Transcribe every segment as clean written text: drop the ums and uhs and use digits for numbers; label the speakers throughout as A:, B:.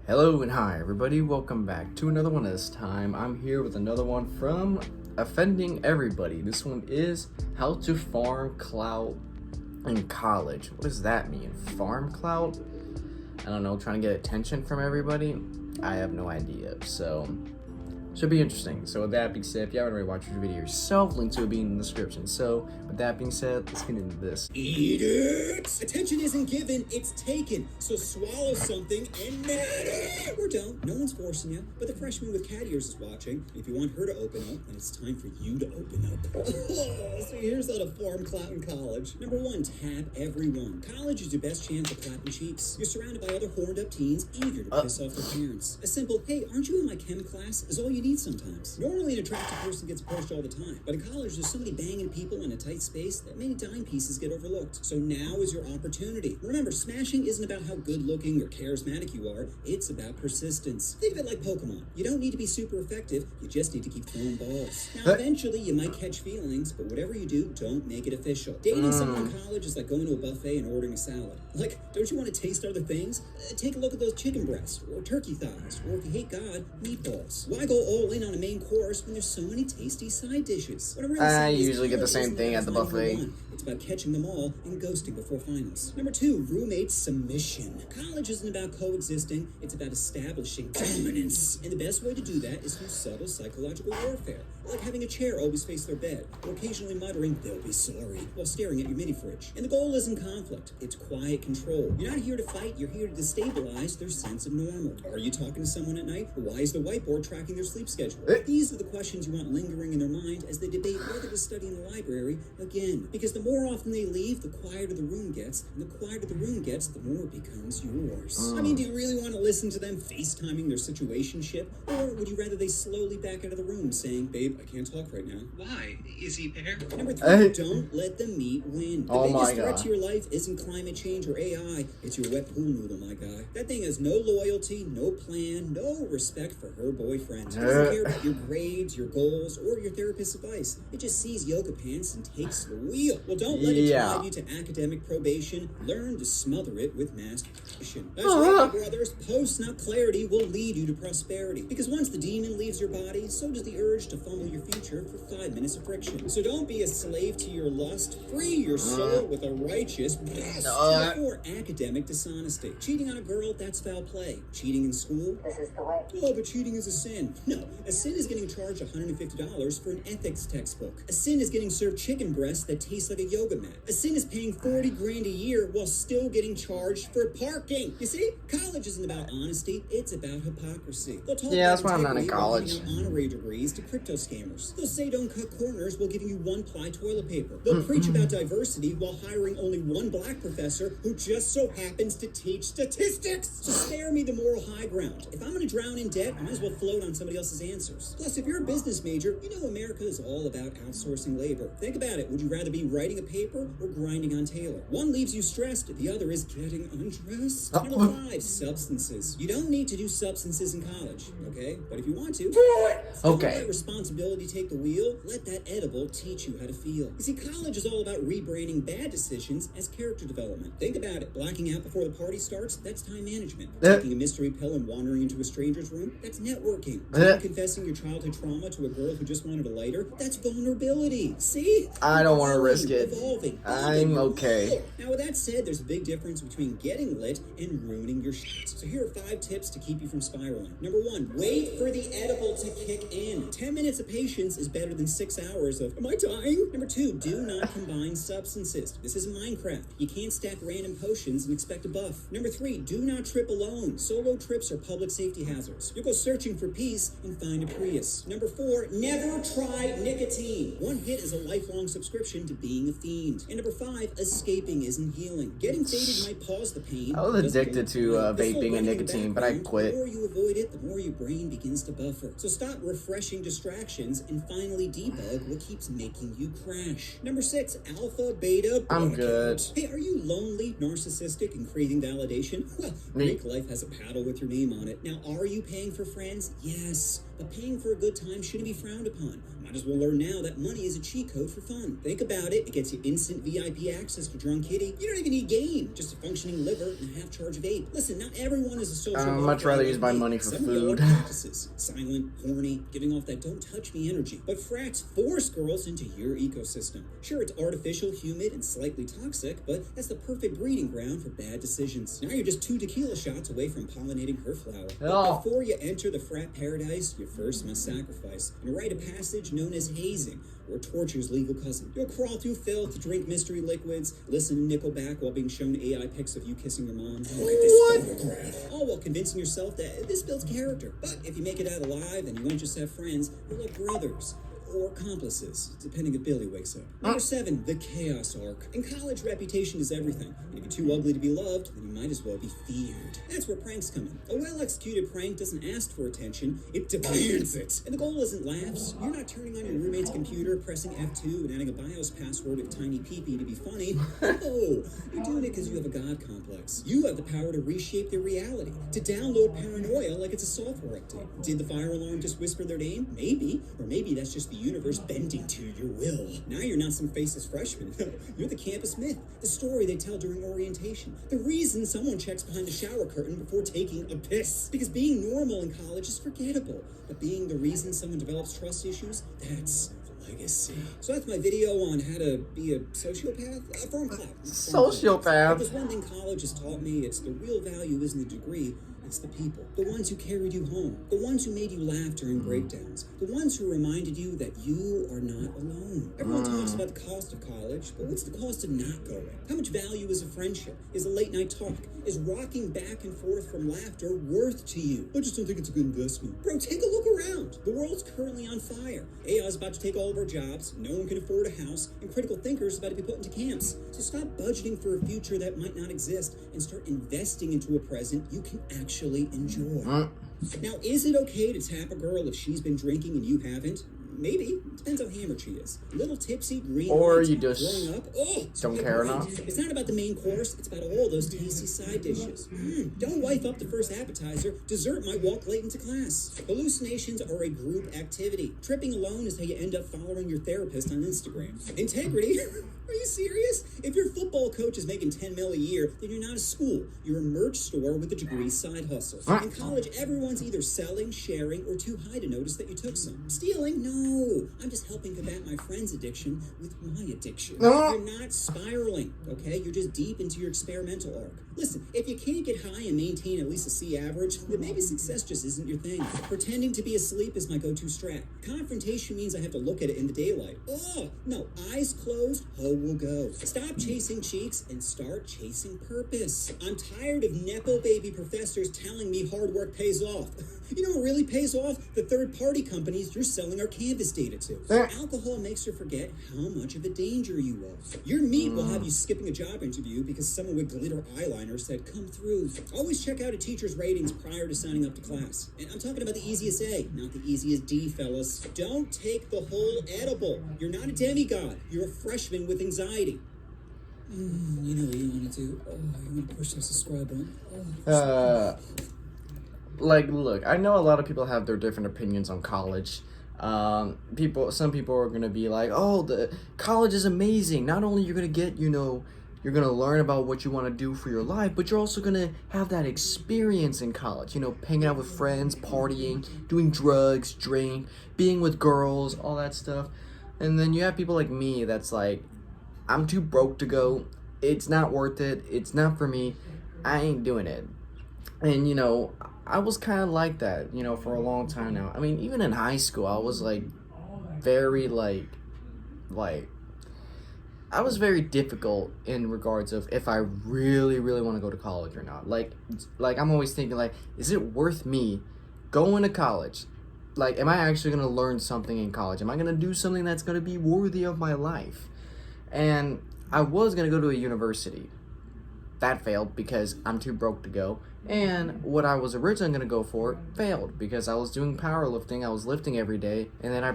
A: Hello and hi everybody, welcome back to another one. This time I'm here with another one from Offending Everybody. This one is how to farm clout in college. What does that mean? Farm clout? I don't know, trying to get attention from everybody? I have no idea, so should be interesting. So with that being said, if you haven't already watched your video yourself, link to it being in the description. So with that being said, let's get into this.
B: Eat it! Attention isn't given, it's taken. So swallow something and matter! Or don't. No one's forcing you. But the freshman with cat ears is watching. If you want her to open up, then it's time for you to open up. So here's how to farm clout in college. Number one, tap everyone. College is your best chance of clapping cheeks. You're surrounded by other horned up teens eager to piss off their parents. A simple, hey, aren't you in my chem class, is all you need sometimes. Normally an attractive person gets approached all the time, but in college there's so many banging people in a tight space that many dime pieces get overlooked. So now is your opportunity. Remember, smashing isn't about how good looking or charismatic you are, it's about persistence. Think of it like Pokemon. You don't need to be super effective, you just need to keep throwing balls. Now eventually you might catch feelings, but whatever you do, don't make it official. Dating someone in college is like going to a buffet and ordering a salad. Like, don't you want to taste other things? Take a look at those chicken breasts, or turkey thighs, or if you hate God, meatballs. Why go all in on a main course when there's so many tasty side dishes? What I'm really saying is
A: usually get the same thing at the buffet.
B: It's about catching them all and ghosting before finals. Number two, roommate submission. College isn't about coexisting, it's about establishing dominance. And the best way to do that is through subtle psychological warfare. Like having a chair always face their bed, or occasionally muttering, they'll be sorry, while staring at your mini fridge. And the goal isn't conflict, it's quiet control. You're not here to fight, you're here to destabilize their sense of normal. Are you talking to someone at night? Or why is the whiteboard tracking their sleep schedule? These are the questions you want lingering in their mind as they debate whether to study in the library again. Because the more often they leave, the quieter the room gets, and the quieter the room gets, the more it becomes yours. I mean, do you really want to listen to them FaceTiming their situationship? Or would you rather they slowly back out of the room saying, babe, I can't talk right now?
C: Why? Is he there?
B: Number three, don't let the meat win. The biggest threat
A: God.
B: to your life isn't climate change or AI, it's your wet pool noodle, my guy. That thing has no loyalty, no plan, no respect for her boyfriend. It doesn't care about your grades, your goals, or your therapist's advice. It just sees yoga pants and takes the wheel. Well, don't let it drive you to academic probation. Learn to smother it with masturbation. That's right, my brothers. Post-nut clarity will lead you to prosperity. Because once the demon leaves your body, so does the urge to fumble your future for 5 minutes of friction. So don't be a slave to your lust. Free your soul with a righteous breast. Number four, academic dishonesty. Cheating on a girl, that's foul play. Cheating in school?
D: This is the way.
B: Oh, but cheating is a sin. No, a sin is getting charged $150 for an ethics textbook. A sin is getting served chicken breasts that taste like a yoga mat. A sin is paying 40 grand a year while still getting charged for parking. You see, college isn't about honesty, it's about hypocrisy. They'll talk
A: Yeah,
B: about
A: that's why I'm not in
B: integrity while
A: college.
B: handing out honorary degrees to crypto scammers. They'll say don't cut corners while giving you one-ply toilet paper. They'll preach about diversity while hiring only one black professor who just so happens to teach statistics. So spare me the moral high ground. If I'm gonna drown in debt, I might as well float on somebody else's answers. Plus, if you're a business major, you know America is all about outsourcing labor. Think about it. Would you rather be writing a paper or grinding on Taylor? One leaves you stressed, the other is getting undressed. Number five, substances. You don't need to do substances in college, okay? But if you want to,
A: Okay.
B: let responsibility take the wheel. Let that edible teach you how to feel. You see, college is all about rebranding bad decisions as character development. Think about it. Blacking out before the party starts, that's time management. Taking a mystery pill and wandering into a stranger's room, that's networking. Confessing your childhood trauma to a girl who just wanted a lighter, that's vulnerability. See?
A: I don't want to risk it.
B: Evolving.
A: I'm okay.
B: Now, with that said, there's a big difference between getting lit and ruining your shit. So here are 5 tips to keep you from spiraling. Number one, wait for the edible to kick in. 10 minutes of patience is better than 6 hours of, am I dying? Number two, do not combine substances. This isn't Minecraft. You can't stack random potions and expect a buff. Number three, do not trip alone. Solo trips are public safety hazards. You'll go searching for peace and find a Prius. Number four, never try nicotine. One hit is a lifelong subscription to being a fiend. And number five, escaping isn't healing. Getting faded might pause the pain.
A: I was addicted to vaping and nicotine, but I quit.
B: The more you avoid it, the more your brain begins to buffer. So stop refreshing distractions and finally debug what keeps making you crash. Number six, alpha, beta,
A: I'm good.
B: Hey, are you lonely, narcissistic, and craving validation? Well, Greek life has a paddle with your name on it. Now, are you paying for friends? Yes. But paying for a good time shouldn't be frowned upon. Might as well learn now that money is a cheat code for fun. Think about it. It gets you instant VIP access to Drunk Kitty. You don't even be a game, just a functioning liver and a half charge of ape. Listen, not everyone is a social
A: I'd much rather use my money for food.
B: Practices, silent, horny, giving off that don't touch me energy. But frats force girls into your ecosystem. Sure, it's artificial, humid, and slightly toxic, but that's the perfect breeding ground for bad decisions. Now you're just 2 tequila shots away from pollinating her flower. But before you enter the frat paradise, you first must sacrifice and rite a passage known as hazing, or torture's legal cousin. You'll crawl through filth, drink mystery liquids, listen to Nickelback while being shown AI pics of you kissing your mom. Look at this photograph. All while convincing yourself that this builds character. But if you make it out alive and you won't just have friends, you're like brothers. Or accomplices, depending if Billy wakes up. Number 7, the chaos arc. In college, reputation is everything. If you're too ugly to be loved, then you might as well be feared. That's where pranks come in. A well-executed prank doesn't ask for attention, it demands it. And the goal isn't laughs. You're not turning on your roommate's computer, pressing F2, and adding a BIOS password of tiny peepee to be funny. No, you're doing it because you have a god complex. You have the power to reshape their reality, to download paranoia like it's a software update. Did the fire alarm just whisper their name? Maybe. Or maybe that's just the universe bending to your will. Now you're not some faceless freshman. You're the campus myth, the story they tell during orientation, the reason someone checks behind the shower curtain before taking a piss. Because being normal in college is forgettable, but being the reason someone develops trust issues, that's legacy. So that's my video on how to be a sociopath. From Clout.
A: Sociopath.
B: If there's one thing college has taught me, it's the real value isn't the degree, it's the people. The ones who carried you home. The ones who made you laugh during breakdowns. The ones who reminded you that you are not alone. Everyone talks about the cost of college, but what's the cost of not going? How much value is a friendship? Is a late night talk? Is rocking back and forth from laughter worth to you? I just don't think it's a good investment. Bro, take a look around. The world's currently on fire. AI is about to take all of our jobs. No one can afford a house. And critical thinkers are about to be put into camps. So stop budgeting for a future that might not exist and start investing into a present you can actually enjoy. Now, is it okay to tap a girl if she's been drinking and you haven't? Maybe. Depends how hammered she is. A little tipsy, green
A: or
B: lights,
A: you just
B: growing up. Oh,
A: don't care enough.
B: It's not about the main course. It's about all those tasty side dishes. Don't wife up the first appetizer. Dessert might walk late into class. Hallucinations are a group activity. Tripping alone is how you end up following your therapist on Instagram. Integrity? Are you serious? If your football coach is making $10 million a year, then you're not a school. You're a merch store with a degree side hustle. In college, everyone's either selling, sharing, or too high to notice that you took some. Stealing? No. I'm just helping combat my friend's addiction with my addiction. You're not spiraling, okay? You're just deep into your experimental arc. Listen, if you can't get high and maintain at least a C average, then maybe success just isn't your thing. Pretending to be asleep is my go-to strat. Confrontation means I have to look at it in the daylight. Oh, no. Eyes closed, hoe will go. Stop chasing cheeks and start chasing purpose. I'm tired of Nepo baby professors telling me hard work pays off. You know what really pays off? The third-party companies you're selling our Canvas data to. Alcohol makes her forget how much of a danger you are. Your meat will have you skipping a job interview because someone with glitter eyeliner said, come through. Always check out a teacher's ratings prior to signing up to class. And I'm talking about the easiest A, not the easiest D, fellas. Don't take the whole edible. You're not a demigod. You're a freshman with anxiety. You know what you want to do? Oh, you want to push that subscribe button?
A: Like, look, I know a lot of people have their different opinions on college. Some people are gonna be like, oh, the college is amazing. Not only you're gonna get, you're gonna learn about what you want to do for your life, but you're also gonna have that experience in college. Hanging out with friends, partying, doing drugs, drink, being with girls, all that stuff. And then you have people like me that's like, I'm too broke to go. It's not worth it. It's not for me. I ain't doing it. And, I was kind of like that, for a long time now. I mean, even in high school, I was, very, I was very difficult in regards of if I really, really want to go to college or not. Like, I'm always thinking, is it worth me going to college? Am I actually going to learn something in college? Am I going to do something that's going to be worthy of my life? And I was going to go to a university. That failed because I'm too broke to go. And what I was originally going to go for failed because I was doing powerlifting. I was lifting every day. And then I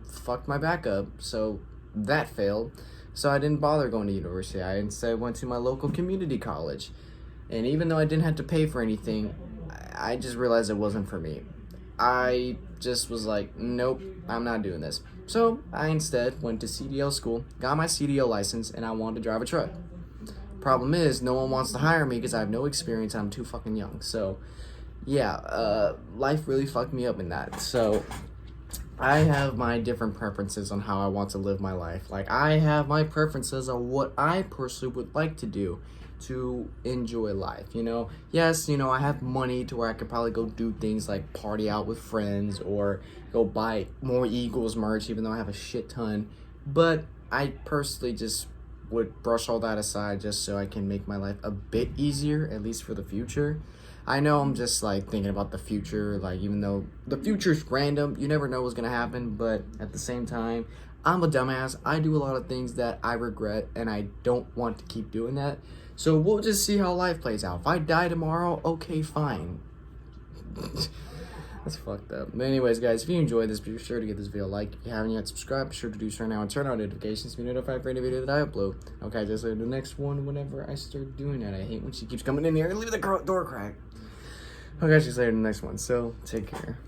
A: fucked my back up. So that failed. So I didn't bother going to university. I instead went to my local community college. And even though I didn't have to pay for anything, I just realized it wasn't for me. I just was like, nope, I'm not doing this. So I instead went to CDL school, got my CDL license, and I wanted to drive a truck. Problem is, no one wants to hire me because I have no experience. I'm too fucking young. So, yeah, life really fucked me up in that. So, I have my different preferences on how I want to live my life. Like, I have my preferences on what I personally would like to do to enjoy life, you know? Yes, you know, I have money to where I could probably go do things like party out with friends or go buy more Eagles merch, even though I have a shit ton. But I personally just would brush all that aside just so I can make my life a bit easier, at least for the future. I know I'm just like thinking about the future, like even though the future's random, you never know what's gonna happen, but at the same time, I'm a dumbass. I do a lot of things that I regret and I don't want to keep doing that. So we'll just see how life plays out. If I die tomorrow, okay, fine. That's fucked up. But anyways, guys, if you enjoyed this, be sure to give this video a like. If you haven't yet subscribed, be sure to do so right now and turn on notifications to be notified for any video that I upload. Okay, just like the next one whenever I start doing that. I hate when she keeps coming in here and leaving the door crack. Okay, see you later in the next one. So, take care.